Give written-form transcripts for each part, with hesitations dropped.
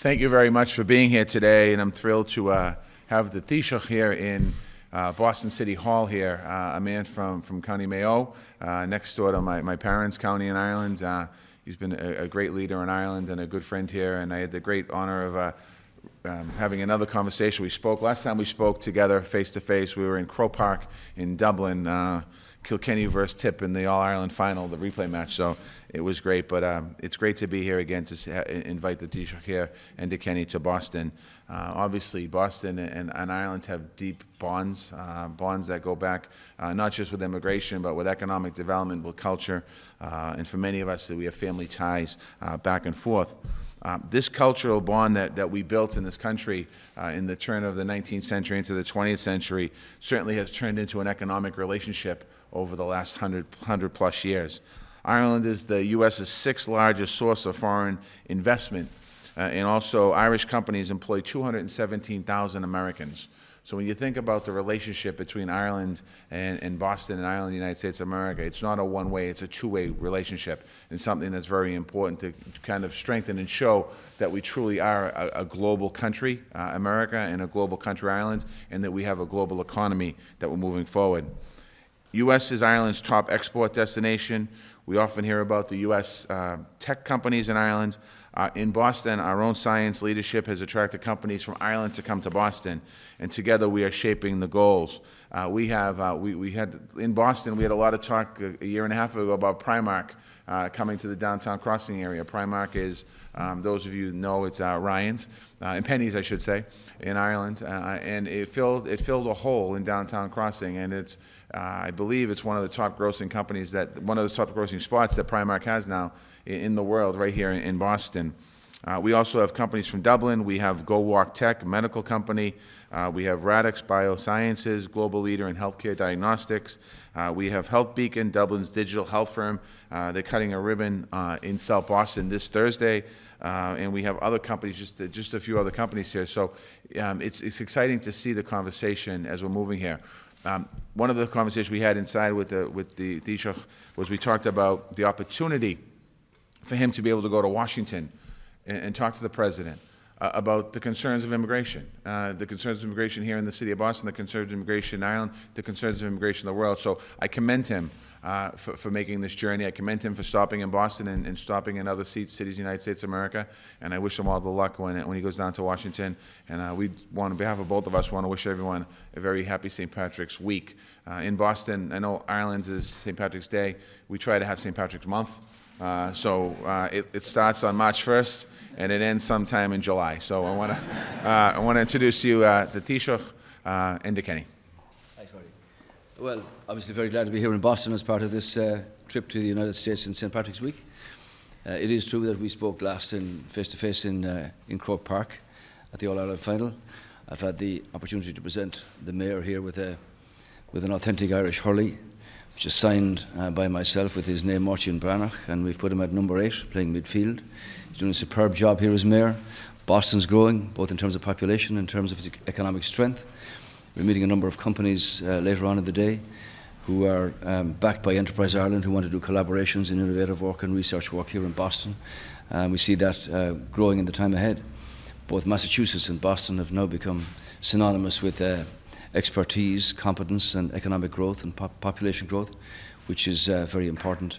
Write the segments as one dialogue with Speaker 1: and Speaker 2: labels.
Speaker 1: Thank you very much for being here today, and I'm thrilled to have the Taoiseach here in Boston City Hall here, a man from County Mayo, next door to my parents' county in Ireland. He's been a great leader in Ireland and a good friend here, and I had the great honor of having another conversation. Last time we spoke together face-to-face, we were in Croke Park in Dublin, Kilkenny versus Tip in the All-Ireland final, the replay match, so it was great. But it's great to be here again to invite the Taoiseach here, Enda Kenny, to Boston. Obviously, Boston and Ireland have deep bonds, bonds that go back not just with immigration, but with economic development, with culture, and for many of us, we have family ties back and forth. This cultural bond that we built in this country in the turn of the 19th century into the 20th century certainly has turned into an economic relationship over the last 100 plus years. Ireland is the U.S.'s sixth largest source of foreign investment, and also Irish companies employ 217,000 Americans. So when you think about the relationship between Ireland and Boston and Ireland, the United States of America, it's not a one-way, it's a two-way relationship, and something that's very important to kind of strengthen and show that we truly are a global country, America, and a global country, Ireland, and that we have a global economy that we're moving forward. U.S. is Ireland's top export destination. We often hear about the U.S. Tech companies in Ireland. In Boston, our own science leadership has attracted companies from Ireland to come to Boston, and together we are shaping the goals. We had in Boston, we had a lot of talk a year and a half ago about Primark coming to the downtown crossing area. Primark is, those of you who know, it's Ryan's, and Penny's, I should say, in Ireland, and it filled a hole in downtown crossing, and it's I believe it's one of the top grossing companies one of the top grossing spots that Primark has now in the world, right here in Boston. We also have companies from Dublin. We have Go Walk Tech, a medical company. We have Radix Biosciences, global leader in healthcare diagnostics. We have Health Beacon, Dublin's digital health firm. They're cutting a ribbon in South Boston this Thursday. And we have other companies, just a few other companies here. So it's exciting to see the conversation as we're moving here. One of the conversations we had inside with the Taoiseach was we talked about the opportunity for him to be able to go to Washington and talk to the president about the concerns of immigration, the concerns of immigration here in the city of Boston, the concerns of immigration in Ireland, the concerns of immigration in the world. So I commend him for making this journey. I commend him for stopping in Boston and stopping in other cities in the United States of America. And I wish him all the luck when he goes down to Washington. And we want, on behalf of both of us, want to wish everyone a very happy St. Patrick's week. In Boston, I know Ireland is St. Patrick's Day. We try to have St. Patrick's month. So it starts on March 1st and it ends sometime in July. So I want to introduce you to Taoiseach Enda Kenny.
Speaker 2: Thanks, Marty. Well, obviously very glad to be here in Boston as part of this trip to the United States in St. Patrick's Week. It is true that we spoke last face-to-face in Croke Park at the All-Ireland final. I've had the opportunity to present the Mayor here with an authentic Irish hurley, which is signed by myself with his name, Martin Branagh, and we've put him at number 8, playing midfield. He's doing a superb job here as Mayor. Boston's growing, both in terms of population and in terms of its economic strength. We're meeting a number of companies later on in the day who are backed by Enterprise Ireland, who want to do collaborations in innovative work and research work here in Boston. We see that growing in the time ahead. Both Massachusetts and Boston have now become synonymous with expertise, competence and economic growth and population growth, which is very important.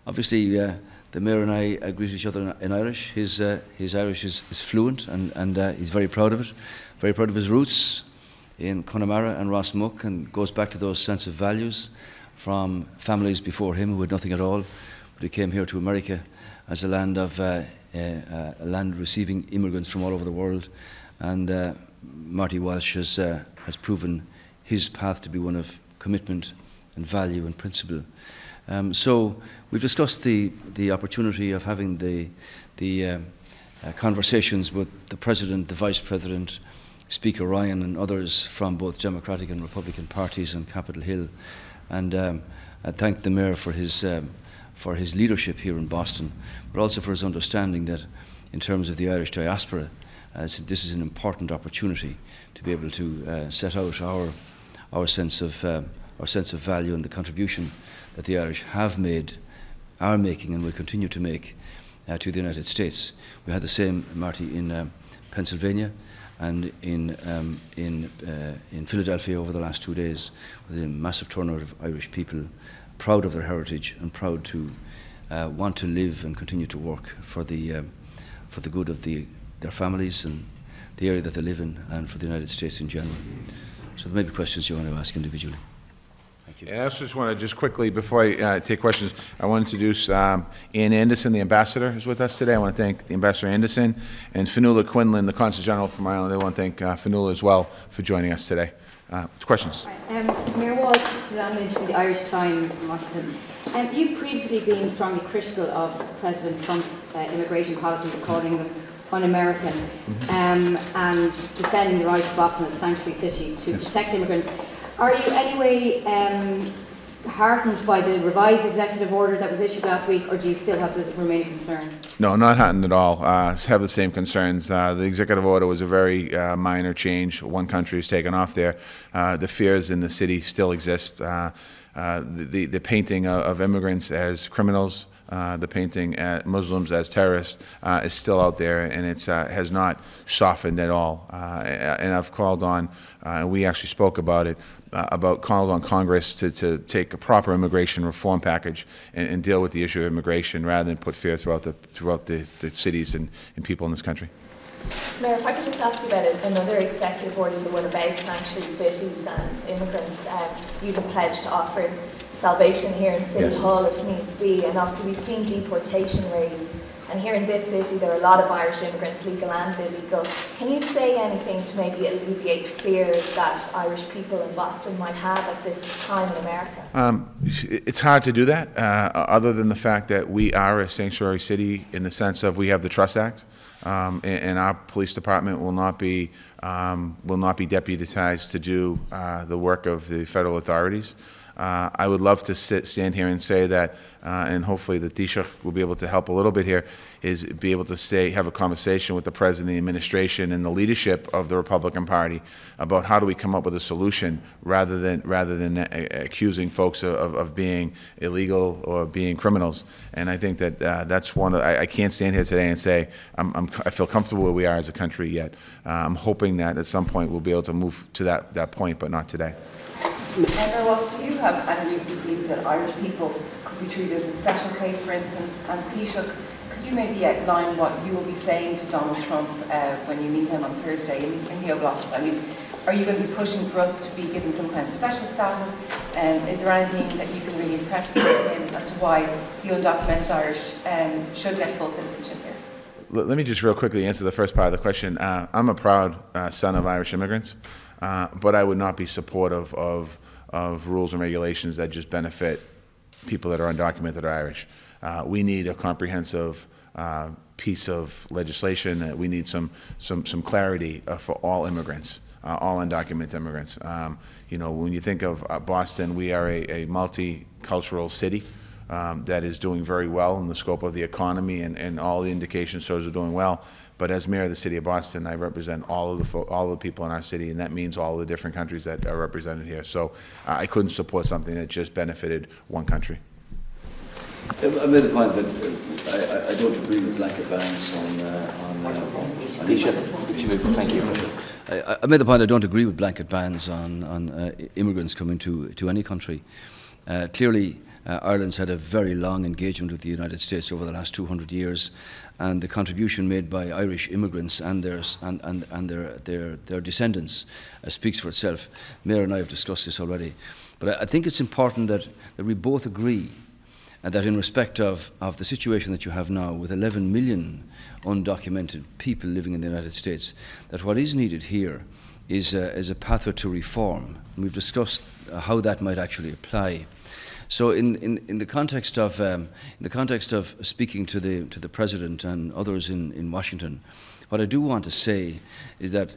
Speaker 2: Obviously, the Mayor and I greet each other in Irish. His Irish is fluent and he's very proud of it, very proud of his roots in Connemara and Rossmuck, and goes back to those sense of values from families before him who had nothing at all, but he came here to America as a land of a land receiving immigrants from all over the world, and Marty Walsh has proven his path to be one of commitment and value and principle. So we've discussed the opportunity of having the conversations with the President, the Vice President, Speaker Ryan and others from both Democratic and Republican parties on Capitol Hill, and I thank the Mayor for his leadership here in Boston, but also for his understanding that in terms of the Irish diaspora, this is an important opportunity to be able to set out our sense of value and the contribution that the Irish have made, are making and will continue to make to the United States. We had the same, Marty, in Pennsylvania and in Philadelphia over the last 2 days, with a massive turnout of Irish people, proud of their heritage and proud to want to live and continue to work for the good of their families and the area that they live in, and for the United States in general. So there may be questions you want to ask individually. Thank you.
Speaker 1: And I also just want to just quickly, before I take questions, I want to introduce Ian Anderson, the ambassador, who's with us today. I want to thank the Ambassador Anderson, and Fionnuala Quinlan, the Consul General from Ireland. I want to thank Fionnuala as well for joining us today. Questions?
Speaker 3: Mayor Walsh, Suzanne Lynch from the Irish Times in Washington. You've previously been strongly critical of President Trump's immigration policies, calling them un-American, and defending the right of Boston as a sanctuary city to protect immigrants. Are you anyway heartened by the revised executive order that was issued last week, or do you still have the remaining concerns?
Speaker 1: No, not heartened at all. Have the same concerns. The executive order was a very minor change. One country was taken off there. The fears in the city still exist. The painting of immigrants as criminals, the painting at Muslims as terrorists is still out there, and it has not softened at all. And I've called on, we actually spoke about it, called on Congress to take a proper immigration reform package and deal with the issue of immigration rather than put fear throughout the cities and people in this country.
Speaker 4: Mayor, if I could just ask you about another executive order, the one about sanctuary cities and immigrants. You've been pledged to offer salvation here in City Hall if needs be, and obviously we've seen deportation raids, and here in this city there are a lot of Irish immigrants, legal and illegal. Can you say anything to maybe alleviate fears that Irish people in Boston might have at this time in America?
Speaker 1: It's hard to do that, other than the fact that we are a sanctuary city in the sense of we have the Trust Act, and our police department will not be deputized to do the work of the federal authorities. I would love to stand here and say that, and hopefully the Taoiseach will be able to help a little bit here, is be able to have a conversation with the President, the administration, and the leadership of the Republican Party about how do we come up with a solution rather than accusing folks of being illegal or being criminals. And I think that that's one of, I can't stand here today and say I feel comfortable where we are as a country yet. I'm hoping that at some point we'll be able to move to that point, but not today.
Speaker 5: Mayor Walsh, do you have any reason to believe that Irish people could be treated as a special case, for instance? And Taoiseach, could you maybe outline what you will be saying to Donald Trump when you meet him on Thursday in the Oval Office? I mean, are you going to be pushing for us to be given some kind of special status? Is there anything that you can really impress him as to why the undocumented Irish should get full citizenship here?
Speaker 1: Let me just real quickly answer the first part of the question. I'm a proud son of Irish immigrants, but I would not be supportive of rules and regulations that just benefit people that are undocumented or Irish. We need a comprehensive piece of legislation. We need some clarity for all immigrants, all undocumented immigrants. You know, when you think of Boston, we are a multicultural city that is doing very well in the scope of the economy, and all the indications shows are doing well. But as mayor of the city of Boston, I represent all of the people in our city, and that means all of the different countries that are represented here. So I couldn't support something that just benefited one country.
Speaker 2: I made the point that I don't agree with blanket bans on Thank you. I made the point I don't agree with blanket bans on immigrants coming to any country. Clearly, Ireland's had a very long engagement with the United States over the last 200 years, and the contribution made by Irish immigrants and their descendants speaks for itself. Mayor and I have discussed this already, but I think it's important that we both agree that in respect of the situation that you have now with 11 million undocumented people living in the United States, that what is needed here is a pathway to reform. And we've discussed how that might actually apply. So in the context of speaking to the President and others in Washington, what I do want to say is that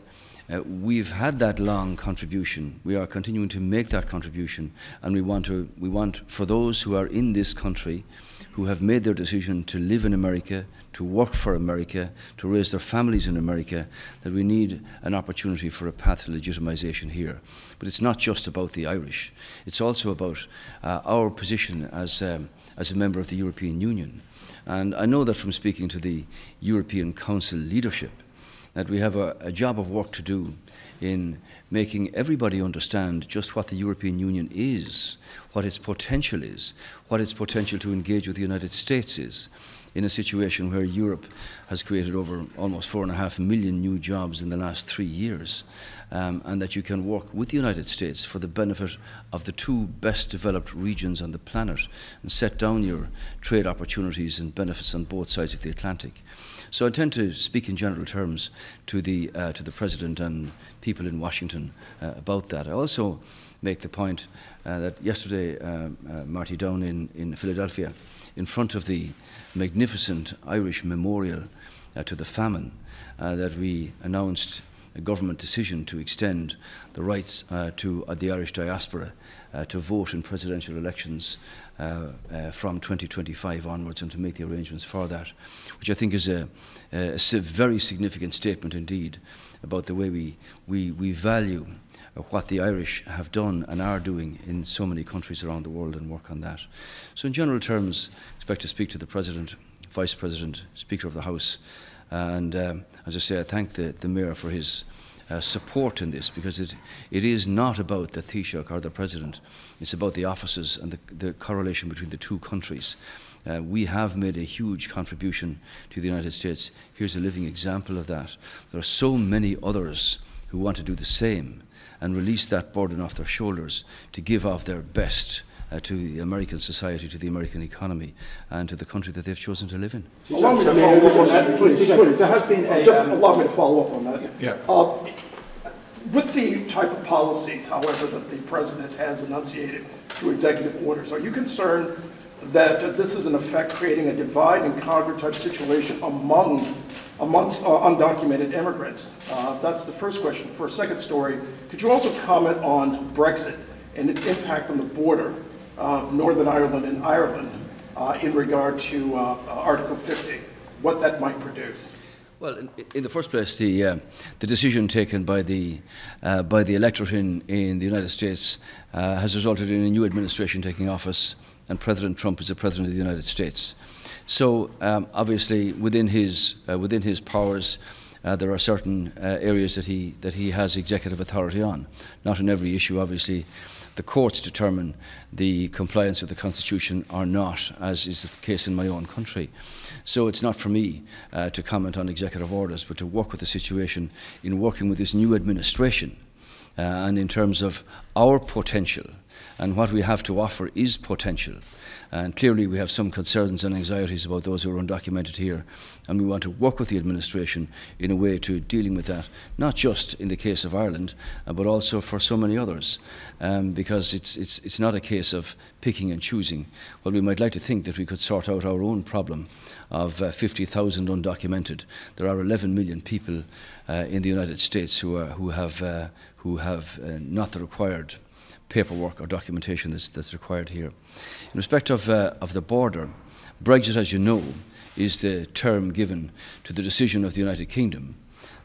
Speaker 2: we've had that long contribution. We are continuing to make that contribution, and we want for those who are in this country, who have made their decision to live in America, to work for America, to raise their families in America, that we need an opportunity for a path to legitimization here. But it's not just about the Irish. It's also about our position as a member of the European Union. And I know that from speaking to the European Council leadership, that we have a job of work to do in making everybody understand just what the European Union is, what its potential is, what its potential to engage with the United States is, in a situation where Europe has created over almost 4.5 million new jobs in the last 3 years, and that you can work with the United States for the benefit of the two best developed regions on the planet and set down your trade opportunities and benefits on both sides of the Atlantic. So I intend to speak in general terms to the President and people in Washington about that. I also make the point that yesterday, Marty Down in Philadelphia, in front of the magnificent Irish memorial to the famine, that we announced a government decision to extend the rights to the Irish diaspora to vote in presidential elections from 2025 onwards, and to make the arrangements for that, which I think is a very significant statement indeed about the way we value what the Irish have done and are doing in so many countries around the world, and work on that. So in general terms, I expect to speak to the President, Vice President, Speaker of the House, and as I say, I thank the Mayor for his support in this, because it is not about the Taoiseach or the President, it's about the offices and the correlation between the two countries. We have made a huge contribution to the United States. Here's a living example of that. There are so many others who want to do the same and release that burden off their shoulders to give of their best to the American society, to the American economy, and to the country that they've chosen to live in.
Speaker 6: Allow me to follow up on that, please. There has been just allow me to follow up on that.
Speaker 1: Yeah.
Speaker 6: With the type of policies, however, that the President has enunciated through executive orders, are you concerned that this is in effect creating a divide and conquer type situation amongst undocumented immigrants? That's the first question. For a second story, could you also comment on Brexit and its impact on the border of Northern Ireland and Ireland in regard to Article 50, what that might produce?
Speaker 2: Well, in the first place, the decision taken by the electorate in the United States has resulted in a new administration taking office, and President Trump is the President of the United States. So obviously, within his powers, there are certain areas that he has executive authority on. Not in every issue, obviously. The courts determine the compliance with the Constitution or not, as is the case in my own country. So it's not for me to comment on executive orders, but to work with the situation in working with this new administration, and in terms of our potential. And what we have to offer is potential. And clearly we have some concerns and anxieties about those who are undocumented here, and we want to work with the administration in a way to dealing with that, not just in the case of Ireland, but also for so many others, because it's not a case of picking and choosing. Well, we might like to think that we could sort out our own problem of 50,000 undocumented. There are 11 million people in the United States who have not the required paperwork or documentation that's required here. In respect of the border, Brexit, as you know, is the term given to the decision of the United Kingdom,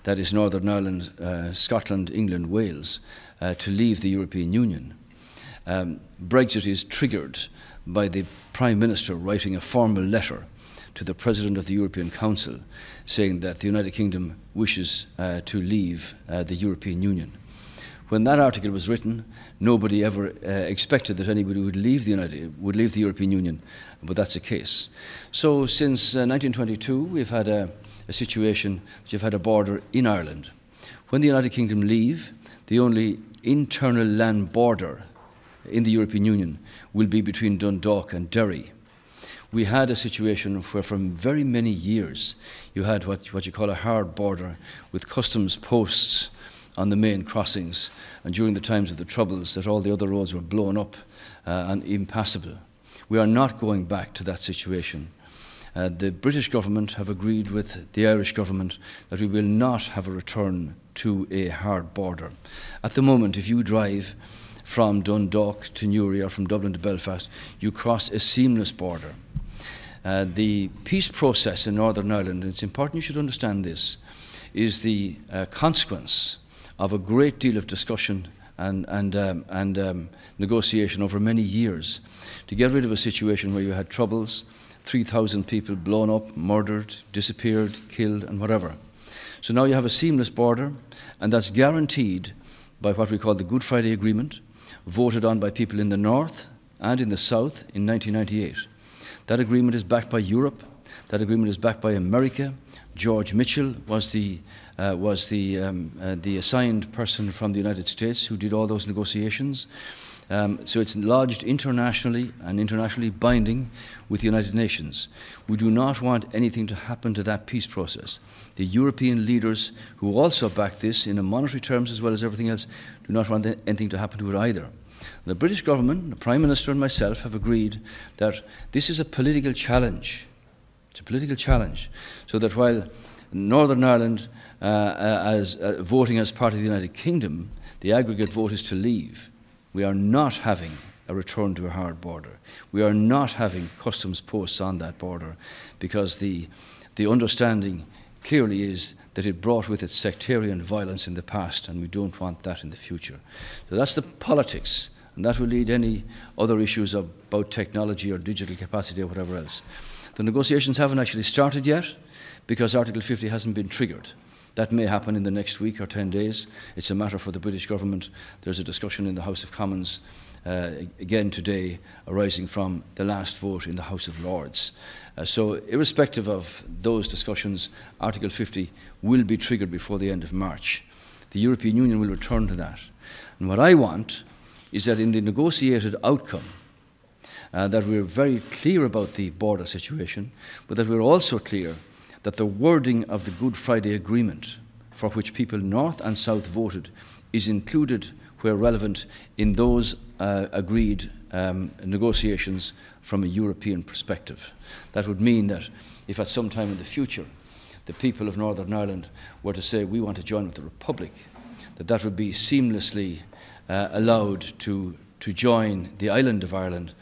Speaker 2: that is Northern Ireland, Scotland, England, Wales, to leave the European Union. Brexit is triggered by the Prime Minister writing a formal letter to the President of the European Council saying that the United Kingdom wishes to leave the European Union. When that article was written, nobody ever expected that anybody would leave the European Union, but that's the case. So since 1922, we've had a situation that you've had a border in Ireland. When the United Kingdom leave, the only internal land border in the European Union will be between Dundalk and Derry. We had a situation where for very many years you had what you call a hard border with customs posts on the main crossings, and during the times of the Troubles that all the other roads were blown up and impassable. We are not going back to that situation. The British government have agreed with the Irish government that we will not have a return to a hard border. At the moment, if you drive from Dundalk to Newry or from Dublin to Belfast, you cross a seamless border. The peace process in Northern Ireland, and it's important you should understand this, is the consequence of a great deal of discussion and negotiation over many years to get rid of a situation where you had Troubles, 3,000 people blown up, murdered, disappeared, killed, and whatever. So now you have a seamless border, and that's guaranteed by what we call the Good Friday Agreement, voted on by people in the north and in the south in 1998. That agreement is backed by Europe. That agreement is backed by America. George Mitchell was the assigned person from the United States who did all those negotiations. So it's lodged internationally and internationally binding with the United Nations. We do not want anything to happen to that peace process. The European leaders, who also back this in monetary terms as well as everything else, do not want anything to happen to it either. The British government, the Prime Minister and myself have agreed that this is a political challenge. It's a political challenge. So that while Northern Ireland, voting as part of the United Kingdom, the aggregate vote is to leave. We are not having a return to a hard border. We are not having customs posts on that border, because the understanding clearly is that it brought with it sectarian violence in the past, and we don't want that in the future. So that's the politics, and that will lead any other issues about technology or digital capacity or whatever else. The negotiations haven't actually started yet, because Article 50 hasn't been triggered. That may happen in the next week or 10 days. It's a matter for the British government. There's a discussion in the House of Commons again today, arising from the last vote in the House of Lords. So irrespective of those discussions, Article 50 will be triggered before the end of March. The European Union will return to that. And what I want is that in the negotiated outcome, that we're very clear about the border situation, but that we're also clear that the wording of the Good Friday Agreement, for which people north and south voted, is included where relevant in those agreed negotiations from a European perspective. That would mean that if at some time in the future the people of Northern Ireland were to say we want to join with the Republic, that would be seamlessly allowed to join the island of Ireland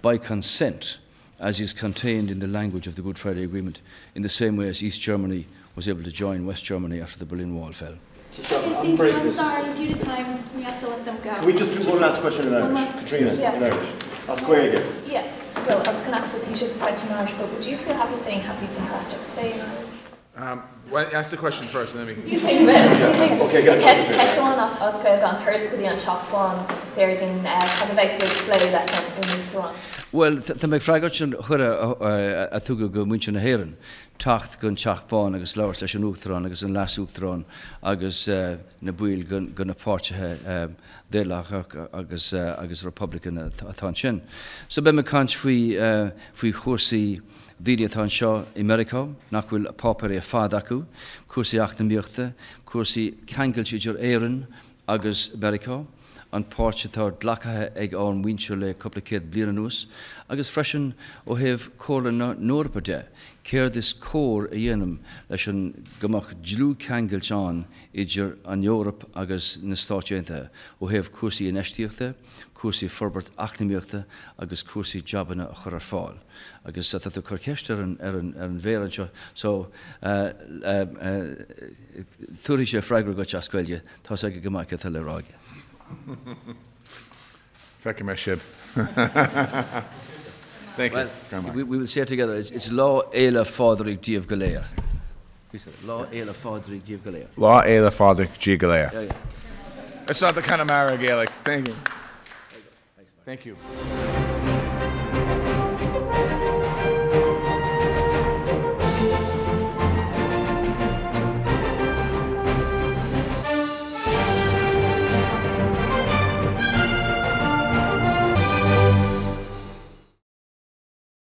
Speaker 2: by consent, as is contained in the language of the Good Friday Agreement, in the same way as East Germany was able to join West Germany after the Berlin Wall fell.
Speaker 7: Thank you. I'm sorry, due to time, we have to let them go.
Speaker 8: Can we just do one last question in Irish? Katrina, in Irish. Ask away again.
Speaker 4: Yeah, well, I was going to ask the Taoiseach a question in Irish, but would you feel happy saying happy St. Patrick's Day in Irish?
Speaker 1: Well, ask the question first, and then we can...
Speaker 4: You think about it.
Speaker 8: Okay, get it.
Speaker 4: Ceisceán as gael gan thurscadí an teachbháin there din kind of bheith to display that in Uachtaráin.
Speaker 2: Well, the meg fragart an chura a thuga go muintir na héireann, tacht gon teachbháin agus leabhar leis an Uachtaráin agus an leas Uachtaráin agus na buil gon na páirtithe déilech agus Republican atá sin. So be me cant faoi chósaí Vídeatá seo i America, nach bhfuil pápar a fád acu, cuasaí achnaíochta, cuasaí ceangailte idir éireann agus America, an páirtitá dlacathe ag an muintir le coppla céad bliain anuas, agus freisin ó thaobh córa Norpa de, céir this cór a dhéanam leis an gomach dlú ceangailte an idir an Eorop agus na Stáit Aontaithe, ó thaobh cuasaí inistíochta, cuasaí forbairt achnaíochta agus cuasaí jobbanna a chur ar fáil. Agus that the Corchester and Vera, so Thurisha Fragra got Jasquelia, Tosaka Gamaka Teleraga.
Speaker 1: Fekimeshib. Thank you.
Speaker 2: Well, we will say it together. It's Law Eila Fádric Díobh Galéir. We said Law Eila Fádric Díobh Galéir.
Speaker 1: Law Eila Fádric Díobh Galéir.
Speaker 2: Yeah.
Speaker 1: That's not the kind of Mara Gaelic. Thank you. Thank you.